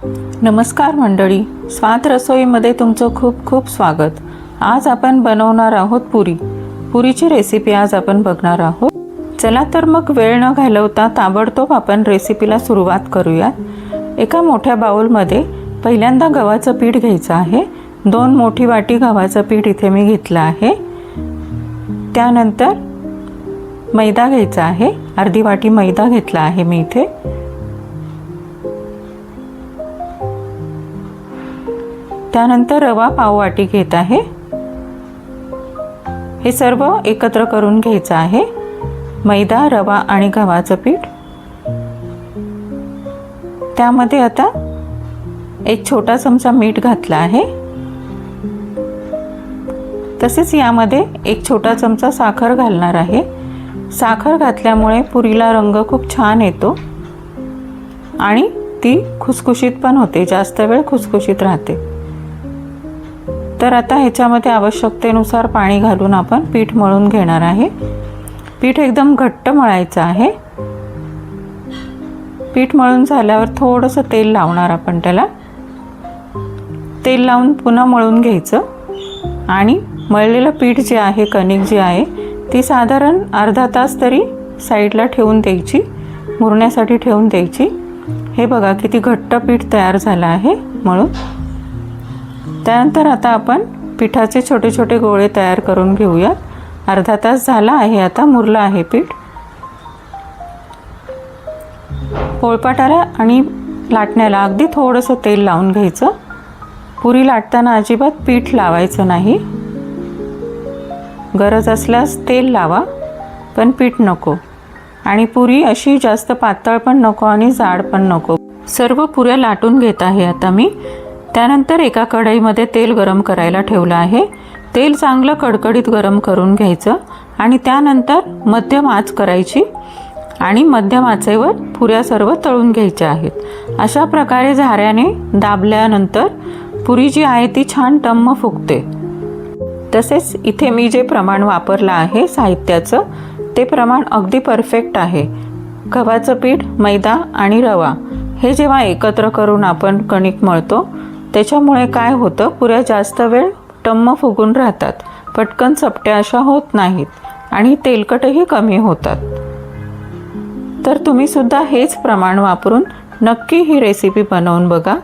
नमस्कार मंडळी, स्वाद रसोईमध्ये तुमचं खूप खूप स्वागत। आज आपण बनवणार आहोत पुरीची रेसिपी आज आपण बघणार आहोत। चला तर मग वेळ न घालवता ताबडतोब आपण रेसिपीला सुरुवात करूया। एका मोठ्या बाउलमध्ये पहिल्यांदा गव्हाचं पीठ घ्यायचं आहे। 2 मोठी वाटी गव्हाचं पीठ इथे मी घेतलं आहे। त्यानंतर मैदा घ्यायचा आहे। अर्धी वाटी मैदा घेतला आहे मी इथे। त्यानंतर रवा पाव वाटी घेत आहे। हे सर्व एकत्र करून घ्यायचं आहे। मैदा, रवा आणि गव्हाचं पीठ। त्यामध्ये आता 1 छोटा चमचा मीठ घातला आहे। तसेच यामध्ये 1 छोटा चमचा साखर घालणार आहे। साखर घातल्यामुळे पुरीला रंग खूप छान येतो आणि ती खुसखुशीत पण होते, जास्त वेळ खुसखुशीत राहते। तर आता ह्याच्यामध्ये आवश्यकतेनुसार पाणी घालून आपण पीठ मळून घेणार आहे। पीठ एकदम घट्ट मळायचं आहे। पीठ मळून झाल्यावर थोडंसं तेल लावणार आपण त्याला। तेल लावून पुन्हा मळून घ्यायचं आणि मळलेलं पीठ जे आहे, कणिक जी आहे ती साधारण अर्धा तास तरी साईडला ठेवून द्यायची, मुरण्यासाठी ठेवून द्यायची। हे बघा किती घट्ट पीठ तयार झालं आहे मळून। त्यानंतर आता आपण पिठाचे छोटे छोटे गोळे तयार करून घेऊया। अर्धा तास झाला आहे, आता मुरलं आहे पीठ। पोळपाटाला आणि लाटण्याला अगदी थोडंसं तेल लावून घ्यायचं। पुरी लाटताना अजिबात पीठ लावायचं नाही। गरज असल्यास तेल लावा, पण पीठ नको। आणि पुरी अशी जास्त पातळ पण नको आणि जाड पण नको। सर्व पुऱ्या लाटून घेत आहे आता मी। त्यानंतर एका कढईमध्ये तेल गरम करायला ठेवलं आहे। तेल चांगलं कडकडीत गरम करून घ्यायचं आणि त्यानंतर मध्यम आच करायची आणि मध्यम आचेवर पुऱ्या सर्व तळून घ्यायच्या आहेत। अशा प्रकारे झाऱ्याने दाबल्यानंतर पुरी जी आहे ती छान टम्म फुगते। तसेच इथे मी जे प्रमाण वापरलं आहे साहित्याचं, ते प्रमाण अगदी परफेक्ट आहे। गव्हाचं पीठ, मैदा आणि रवा हे जेव्हा एकत्र करून आपण कणिक मळतो त्याच्यामुळे काय होतं, पुऱ्या जास्त वेळ टम्म फुगून राहतात, पटकन चपट्या अशा होत नाहीत आणि तेलकटही कमी होतात। तर तुम्ही सुद्धा हेच प्रमाण वापरून नक्की ही रेसिपी बनवून बघा,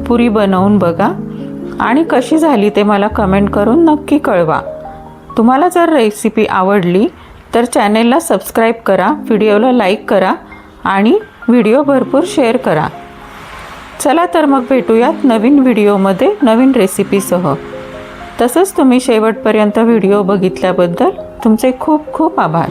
पुरी बनवून बघा आणि कशी झाली ते मला कमेंट करून नक्की कळवा। तुम्हाला जर रेसिपी आवडली तर चॅनेलला सबस्क्राईब करा, व्हिडिओला लाईक करा आणि व्हिडिओ भरपूर शेअर करा। चला तर मग भेटूयात नवीन व्हिडिओमध्ये नवीन रेसिपीसह। तसंच तुम्ही शेवटपर्यंत व्हिडिओ बघितल्याबद्दल तुमचे खूप खूप आभार।